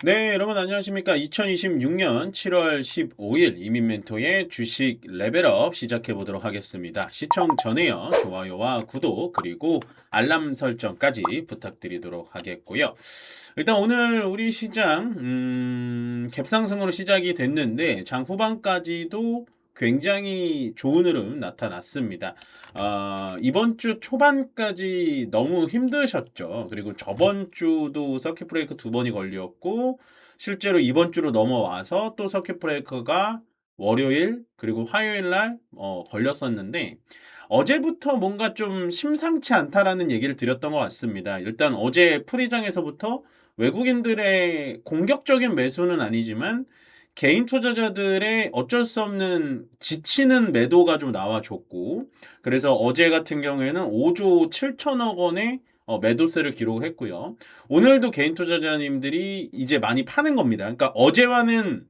네, 여러분 안녕하십니까? 2026년 7월 15일 이민멘토의 주식 레벨업 시작해 보도록 하겠습니다. 시청 전에요. 좋아요와 구독 그리고 알람 설정까지 부탁드리도록 하겠고요. 일단 오늘 우리 시장 갭상승으로 시작이 됐는데 장 후반까지도 굉장히 좋은 흐름 나타났습니다. 이번 주 초반까지 너무 힘드셨죠. 그리고 저번 주도 서킷 브레이크 두 번이 걸렸고, 실제로 이번 주로 넘어와서 또 서킷 브레이크가 월요일 그리고 화요일 날 걸렸었는데, 어제부터 뭔가 좀 심상치 않다라는 얘기를 드렸던 것 같습니다. 일단 어제 프리장에서부터 외국인들의 공격적인 매수는 아니지만 개인 투자자들의 어쩔 수 없는 지치는 매도가 좀 나와줬고, 그래서 어제 같은 경우에는 5조 7천억 원의 매도세를 기록했고요. 오늘도 개인 투자자님들이 이제 많이 파는 겁니다. 그러니까 어제와는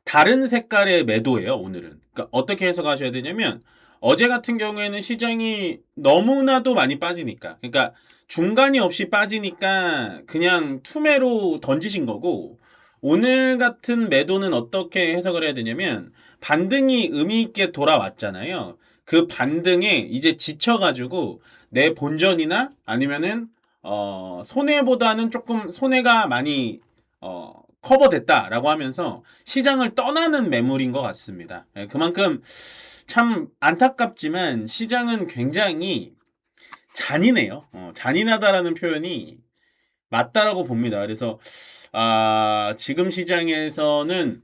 다른 색깔의 매도예요, 오늘은. 그러니까 어떻게 해석하셔야 되냐면, 어제 같은 경우에는 시장이 너무나도 많이 빠지니까, 그러니까 중간이 없이 빠지니까 그냥 투매로 던지신 거고, 오늘 같은 매도는 어떻게 해석을 해야 되냐면, 반등이 의미 있게 돌아왔잖아요. 그 반등에 이제 지쳐가지고 내 본전이나 아니면은 손해보다는 조금 손해가 많이 커버됐다라고 하면서 시장을 떠나는 매물인 것 같습니다. 그만큼 참 안타깝지만 시장은 굉장히 잔인해요. 잔인하다라는 표현이 맞다라고 봅니다. 그래서 지금 시장에서는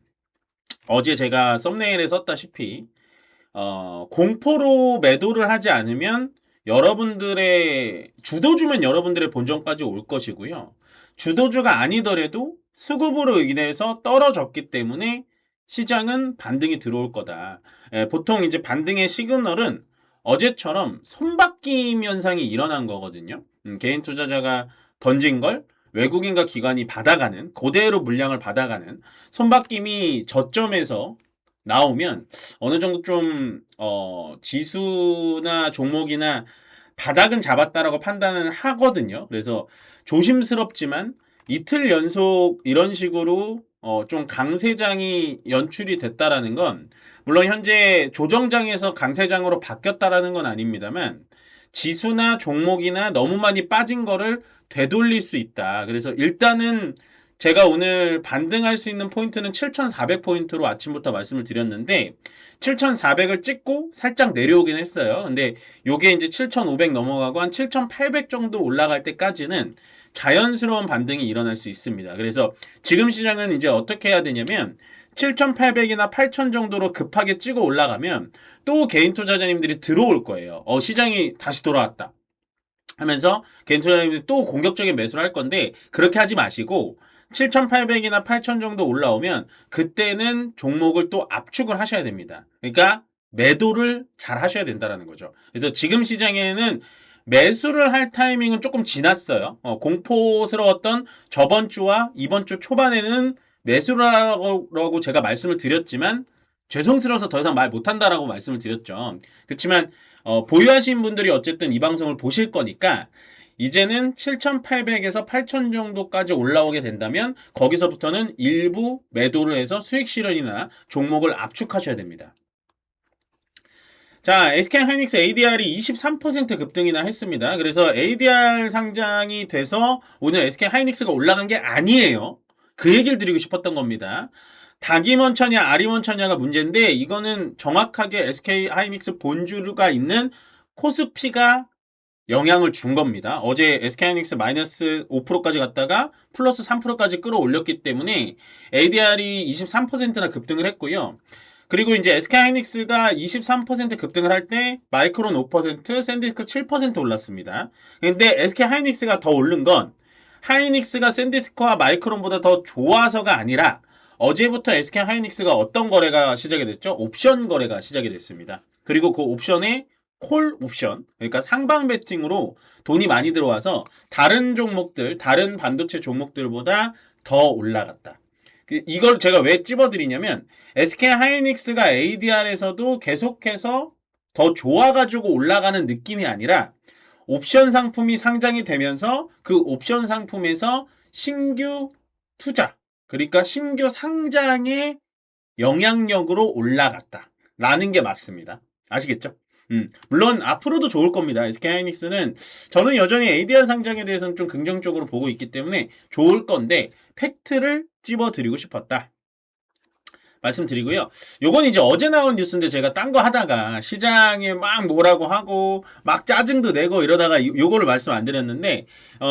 어제 제가 썸네일에 썼다시피 공포로 매도를 하지 않으면 여러분들의 주도주면 여러분들의 본전까지 올 것이고요. 주도주가 아니더라도 수급으로 인해서 떨어졌기 때문에 시장은 반등이 들어올 거다. 보통 이제 반등의 시그널은 어제처럼 손바뀜 현상이 일어난 거거든요. 개인 투자자가 던진 걸 외국인과 기관이 받아가는, 그대로 물량을 받아가는 손바뀜이 저점에서 나오면 어느 정도 좀 지수나 종목이나 바닥은 잡았다라고 판단을 하거든요. 그래서 조심스럽지만 이틀 연속 이런 식으로 좀 강세장이 연출이 됐다라는 건, 물론 현재 조정장에서 강세장으로 바뀌었다라는 건 아닙니다만, 지수나 종목이나 너무 많이 빠진 거를 되돌릴 수 있다. 그래서 일단은 제가 오늘 반등할 수 있는 포인트는 7,400포인트로 아침부터 말씀을 드렸는데, 7,400을 찍고 살짝 내려오긴 했어요. 근데 요게 이제 7,500 넘어가고 한 7,800 정도 올라갈 때까지는 자연스러운 반등이 일어날 수 있습니다. 그래서 지금 시장은 이제 어떻게 해야 되냐면, 7,800이나 8,000 정도로 급하게 찍어 올라가면 또 개인 투자자님들이 들어올 거예요. 시장이 다시 돌아왔다 하면서 개인 투자자님들이 또 공격적인 매수를 할 건데, 그렇게 하지 마시고 7,800이나 8,000 정도 올라오면 그때는 종목을 또 압축을 하셔야 됩니다. 그러니까 매도를 잘 하셔야 된다는 거죠. 그래서 지금 시장에는 매수를 할 타이밍은 조금 지났어요. 공포스러웠던 저번 주와 이번 주 초반에는 매수를 하라고 제가 말씀을 드렸지만, 죄송스러워서 더 이상 말 못한다라고 말씀을 드렸죠. 그렇지만 보유하신 분들이 어쨌든 이 방송을 보실 거니까, 이제는 7,800에서 8,000 정도까지 올라오게 된다면 거기서부터는 일부 매도를 해서 수익 실현이나 종목을 압축하셔야 됩니다. 자, SK하이닉스 ADR이 23% 급등이나 했습니다. 그래서 ADR 상장이 돼서 오늘 SK하이닉스가 올라간 게 아니에요. 그 얘기를 드리고 싶었던 겁니다. 닭이 먼저냐 알이 먼저냐가 문제인데, 이거는 정확하게 SK하이닉스 본주가 있는 코스피가 영향을 준 겁니다. 어제 SK하이닉스 마이너스 5%까지 갔다가 플러스 3%까지 끌어올렸기 때문에 ADR이 23%나 급등을 했고요. 그리고 이제 SK하이닉스가 23% 급등을 할 때 마이크론 5%, 샌디스크 7% 올랐습니다. 근데 SK하이닉스가 더 오른 건 하이닉스가 샌디스크와 마이크론보다 더 좋아서가 아니라, 어제부터 SK하이닉스가 어떤 거래가 시작이 됐죠? 옵션 거래가 시작이 됐습니다. 그리고 그 옵션에 콜 옵션, 그러니까 상방 베팅으로 돈이 많이 들어와서 다른 종목들, 다른 반도체 종목들보다 더 올라갔다. 이걸 제가 왜 찝어드리냐면, SK하이닉스가 ADR에서도 계속해서 더 좋아가지고 올라가는 느낌이 아니라, 옵션 상품이 상장이 되면서 그 옵션 상품에서 신규 투자, 그러니까 신규 상장의 영향력으로 올라갔다라는 게 맞습니다. 아시겠죠? 물론 앞으로도 좋을 겁니다. SK하이닉스는 저는 여전히 ADR 상장에 대해서는 좀 긍정적으로 보고 있기 때문에 좋을 건데 팩트를 찝어드리고 싶었다. 말씀드리고요. 요건 이제 어제 나온 뉴스인데 제가 딴 거 하다가 시장에 막 뭐라고 하고 막 짜증도 내고 이러다가 요거를 말씀 안 드렸는데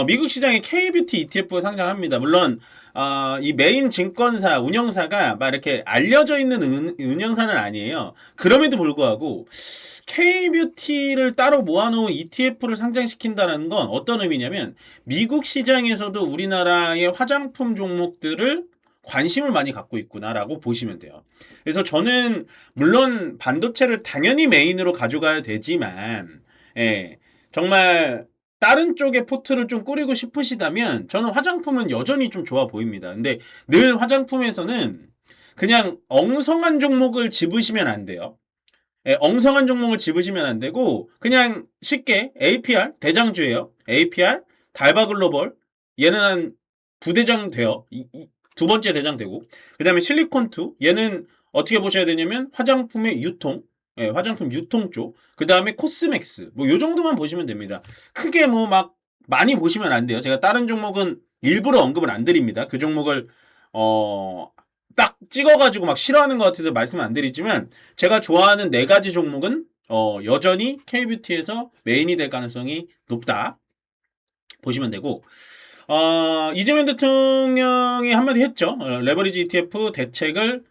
미국 시장에 K뷰티 ETF 상장합니다. 물론 이 메인 증권사 운영사가 막 이렇게 알려져 있는 운영사는 아니에요. 그럼에도 불구하고 K뷰티를 따로 모아놓은 ETF를 상장시킨다는 건 어떤 의미냐면 미국 시장에서도 우리나라의 화장품 종목들을 관심을 많이 갖고 있구나라고 보시면 돼요. 그래서 저는 물론 반도체를 당연히 메인으로 가져가야 되지만 정말 다른 쪽에 포트를 좀 꾸리고 싶으시다면 저는 화장품은 여전히 좀 좋아 보입니다. 근데 늘 화장품에서는 그냥 엉성한 종목을 집으시면 안 돼요. 엉성한 종목을 집으시면 안 되고 그냥 쉽게 APR 대장주예요. APR 달바글로벌 얘는 한 부대장 돼요. 두 번째 대장 되고 그 다음에 실리콘2 얘는 어떻게 보셔야 되냐면 화장품의 유통 화장품 유통 쪽 그 다음에 코스맥스 뭐 요 정도만 보시면 됩니다. 크게 뭐 막 많이 보시면 안 돼요. 제가 다른 종목은 일부러 언급을 안 드립니다. 그 종목을 딱 찍어가지고 막 싫어하는 것 같아서 말씀 안 드리지만 제가 좋아하는 네 가지 종목은 여전히 K뷰티에서 메인이 될 가능성이 높다 보시면 되고 이재명 대통령이 한마디 했죠. 레버리지 ETF 대책을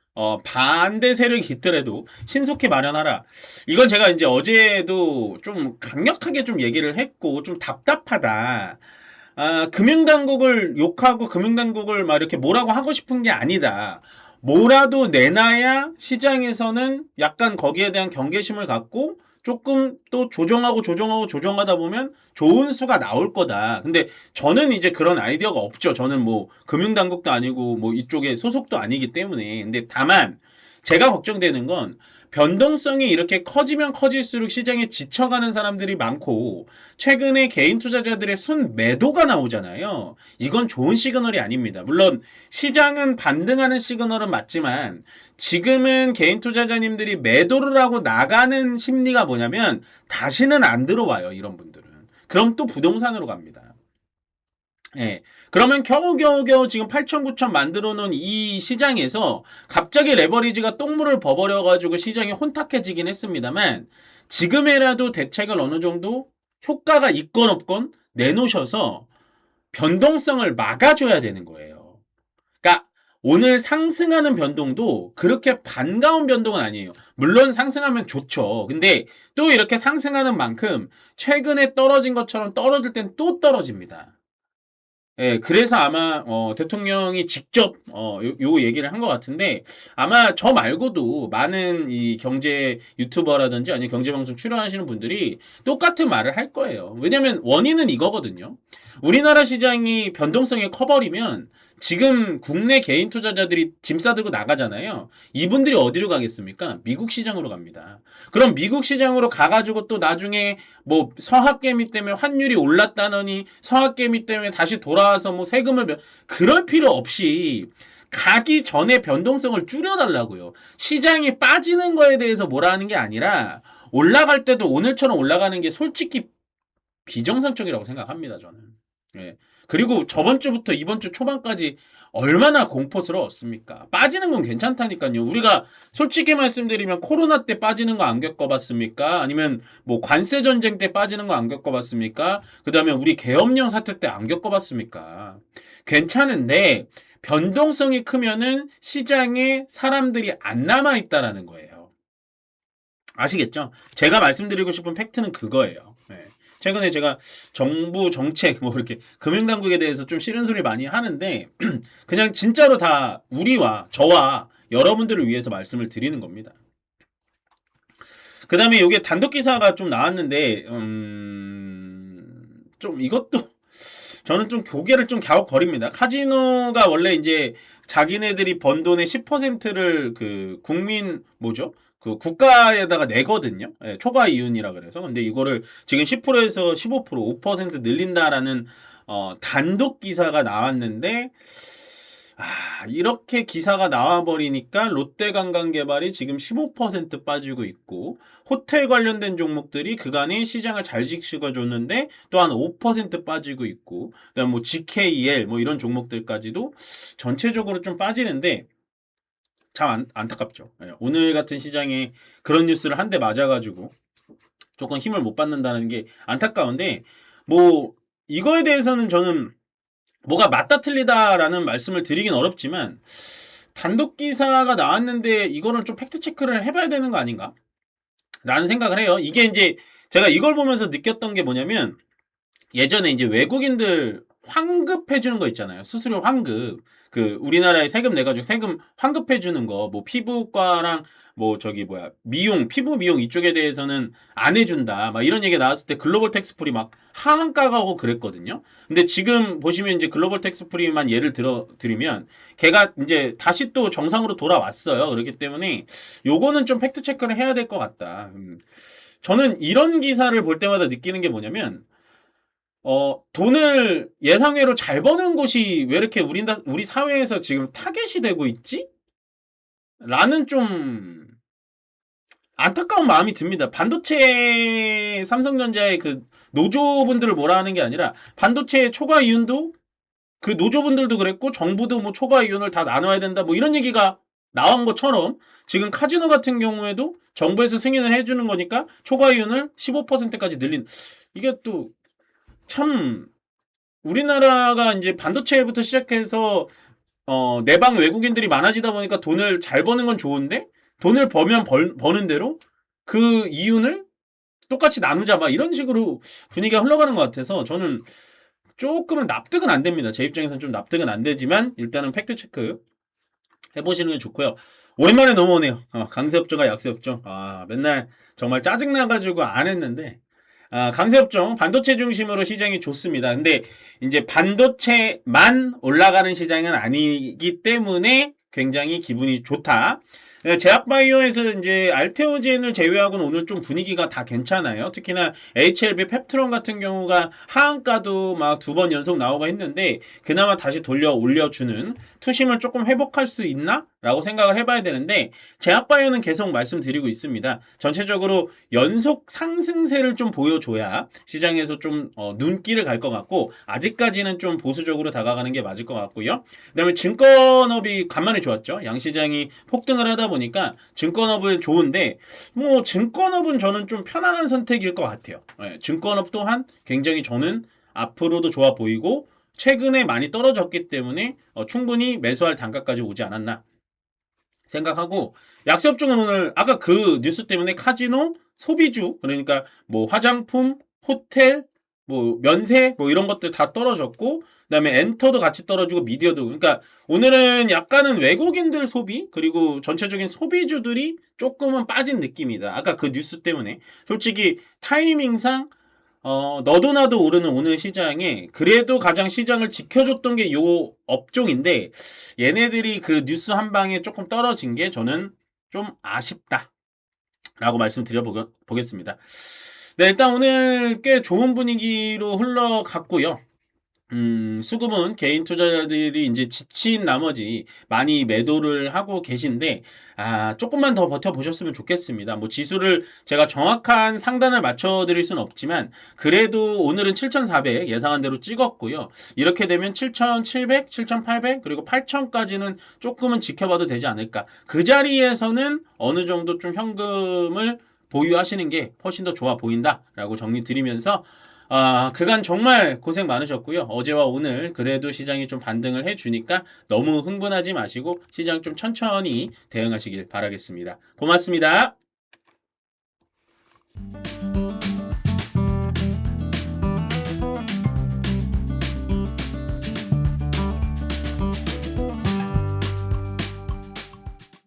반대 세력이 있더라도 신속히 마련하라. 이건 제가 이제 어제도 좀 강력하게 좀 얘기를 했고 좀 답답하다. 금융당국을 욕하고 금융당국을 막 이렇게 뭐라고 하고 싶은 게 아니다. 뭐라도 내놔야 시장에서는 약간 거기에 대한 경계심을 갖고 조금 또 조정하다 보면 좋은 수가 나올 거다. 근데 저는 이제 그런 아이디어가 없죠. 저는 뭐 금융당국도 아니고 뭐 이쪽에 소속도 아니기 때문에. 근데 다만 제가 걱정되는 건 변동성이 이렇게 커지면 커질수록 시장에 지쳐가는 사람들이 많고 최근에 개인 투자자들의 순 매도가 나오잖아요. 이건 좋은 시그널이 아닙니다. 물론 시장은 반등하는 시그널은 맞지만 지금은 개인 투자자님들이 매도를 하고 나가는 심리가 뭐냐면 다시는 안 들어와요. 이런 분들은. 그럼 또 부동산으로 갑니다. 그러면 겨우겨우 지금 8천, 9천 만들어 놓은 이 시장에서 갑자기 레버리지가 똥물을 버버려가지고 시장이 혼탁해지긴 했습니다만 지금이라도 대책을 어느 정도 효과가 있건 없건 내놓으셔서 변동성을 막아줘야 되는 거예요. 그러니까 오늘 상승하는 변동도 그렇게 반가운 변동은 아니에요. 물론 상승하면 좋죠. 근데 또 이렇게 상승하는 만큼 최근에 떨어진 것처럼 떨어질 땐 또 떨어집니다. 그래서 아마 대통령이 직접 요 얘기를 한 것 같은데 아마 저 말고도 많은 이 경제 유튜버라든지 아니면 경제방송 출연하시는 분들이 똑같은 말을 할 거예요. 왜냐면 원인은 이거거든요. 우리나라 시장이 변동성이 커버리면 지금 국내 개인 투자자들이 짐 싸들고 나가잖아요. 이분들이 어디로 가겠습니까? 미국 시장으로 갑니다. 그럼 미국 시장으로 가가지고 또 나중에 뭐 서학개미 때문에 환율이 올랐다느니 서학개미 때문에 다시 돌아와서 뭐 세금을 그럴 필요 없이 가기 전에 변동성을 줄여달라고요. 시장이 빠지는 거에 대해서 뭐라 하는 게 아니라 올라갈 때도 오늘처럼 올라가는 게 솔직히 비정상적이라고 생각합니다. 저는. 그리고 저번 주부터 이번 주 초반까지 얼마나 공포스러웠습니까? 빠지는 건 괜찮다니까요. 우리가 솔직히 말씀드리면 코로나 때 빠지는 거 안 겪어봤습니까? 아니면 뭐 관세 전쟁 때 빠지는 거 안 겪어봤습니까? 그 다음에 우리 계엄령 사태 때 안 겪어봤습니까? 괜찮은데 변동성이 크면은 시장에 사람들이 안 남아있다라는 거예요. 아시겠죠? 제가 말씀드리고 싶은 팩트는 그거예요. 최근에 제가 정부 정책 뭐 이렇게 금융당국에 대해서 좀 싫은 소리 많이 하는데 그냥 진짜로 다 우리와 저와 여러분들을 위해서 말씀을 드리는 겁니다. 그 다음에 이게 단독 기사가 좀 나왔는데 좀 이것도 저는 좀 고개를 좀 갸웃거립니다. 카지노가 원래 이제 자기네들이 번 돈의 10%를 그 국민 뭐죠? 그 국가에다가 내거든요. 초과 이윤이라 그래서. 근데 이거를 지금 10%에서 15%, 5% 늘린다라는 단독 기사가 나왔는데 이렇게 기사가 나와버리니까 롯데관광개발이 지금 15% 빠지고 있고, 호텔 관련된 종목들이 그간에 시장을 잘 지켜줬는데 또한 5% 빠지고 있고, 그다음 뭐 GKL 뭐 이런 종목들까지도 전체적으로 좀 빠지는데 참 안타깝죠. 예, 오늘 같은 시장에 그런 뉴스를 한 대 맞아가지고 조금 힘을 못 받는다는 게 안타까운데, 뭐 이거에 대해서는 저는 뭐가 맞다 틀리다라는 말씀을 드리긴 어렵지만, 단독 기사가 나왔는데 이거는 좀 팩트 체크를 해봐야 되는 거 아닌가? 라는 생각을 해요. 이게 이제 제가 이걸 보면서 느꼈던 게 뭐냐면, 예전에 이제 외국인들 환급해주는 거 있잖아요. 수수료 환급. 그 우리나라에 세금 내가지고 세금 환급해주는 거, 뭐 피부과랑 뭐 저기 뭐야 미용, 피부 미용 이쪽에 대해서는 안 해준다. 막 이런 얘기 나왔을 때 글로벌 텍스프리 막 하한가 가고 그랬거든요. 근데 지금 보시면 이제 글로벌 텍스프리만 예를 드리면 걔가 이제 다시 또 정상으로 돌아왔어요. 그렇기 때문에 요거는 좀 팩트 체크를 해야 될 것 같다. 저는 이런 기사를 볼 때마다 느끼는 게 뭐냐면, 돈을 예상외로 잘 버는 곳이 왜 이렇게 우리 사회에서 지금 타겟이 되고 있지? 라는 좀 안타까운 마음이 듭니다. 반도체 삼성전자의 그 노조분들을 뭐라 하는 게 아니라, 반도체 초과 이윤도 그 노조분들도 그랬고 정부도 뭐 초과 이윤을 다 나눠야 된다 뭐 이런 얘기가 나온 것처럼, 지금 카지노 같은 경우에도 정부에서 승인을 해주는 거니까 초과 이윤을 15%까지 늘린, 이게 또 참 우리나라가 이제 반도체부터 시작해서 내방 외국인들이 많아지다 보니까 돈을 잘 버는 건 좋은데, 돈을 버면 버는 대로 그 이윤을 똑같이 나누자 막 이런 식으로 분위기가 흘러가는 것 같아서 저는 조금은 납득은 안 됩니다. 제 입장에서는 좀 납득은 안 되지만 일단은 팩트 체크 해보시는 게 좋고요. 오랜만에 넘어오네요. 강세업종과 약세업종. 맨날 정말 짜증나가지고 안 했는데, 강세업종 반도체 중심으로 시장이 좋습니다. 근데 이제 반도체만 올라가는 시장은 아니기 때문에 굉장히 기분이 좋다. 제약바이오에서 이제 알테오젠을 제외하고는 오늘 좀 분위기가 다 괜찮아요. 특히나 HLB 펩트론 같은 경우가 하한가도 막 2번 연속 나오고 했는데 그나마 다시 돌려 올려주는 투심을 조금 회복할 수 있나? 라고 생각을 해봐야 되는데, 제약바이오는 계속 말씀드리고 있습니다. 전체적으로 연속 상승세를 좀 보여줘야 시장에서 좀 눈길을 갈 것 같고, 아직까지는 좀 보수적으로 다가가는 게 맞을 것 같고요. 그 다음에 증권업이 간만에 좋았죠. 양시장이 폭등을 하다 보니까 증권업은 좋은데, 뭐 증권업은 저는 좀 편안한 선택일 것 같아요. 증권업 또한 굉장히 저는 앞으로도 좋아 보이고, 최근에 많이 떨어졌기 때문에 충분히 매수할 단가까지 오지 않았나 생각하고, 약세업종은 오늘 아까 그 뉴스 때문에 카지노, 소비주, 그러니까 뭐 화장품, 호텔, 뭐 면세 뭐 이런 것들 다 떨어졌고, 그다음에 엔터도 같이 떨어지고 미디어도, 그러니까 오늘은 약간은 외국인들 소비 그리고 전체적인 소비주들이 조금은 빠진 느낌이다. 아까 그 뉴스 때문에 솔직히 타이밍상 너도 나도 오르는 오늘 시장에 그래도 가장 시장을 지켜줬던 게 요 업종인데, 얘네들이 그 뉴스 한 방에 조금 떨어진 게 저는 좀 아쉽다 라고 말씀드려 보겠습니다. 네, 일단 오늘 꽤 좋은 분위기로 흘러갔고요. 수급은 개인 투자자들이 이제 지친 나머지 많이 매도를 하고 계신데, 조금만 더 버텨보셨으면 좋겠습니다. 뭐 지수를 제가 정확한 상단을 맞춰드릴 수는 없지만, 그래도 오늘은 7,400 예상한 대로 찍었고요. 이렇게 되면 7,700, 7,800, 그리고 8,000까지는 조금은 지켜봐도 되지 않을까. 그 자리에서는 어느 정도 좀 현금을 보유하시는 게 훨씬 더 좋아 보인다라고 정리 드리면서, 그간 정말 고생 많으셨고요. 어제와 오늘 그래도 시장이 좀 반등을 해주니까 너무 흥분하지 마시고 시장 좀 천천히 대응하시길 바라겠습니다. 고맙습니다.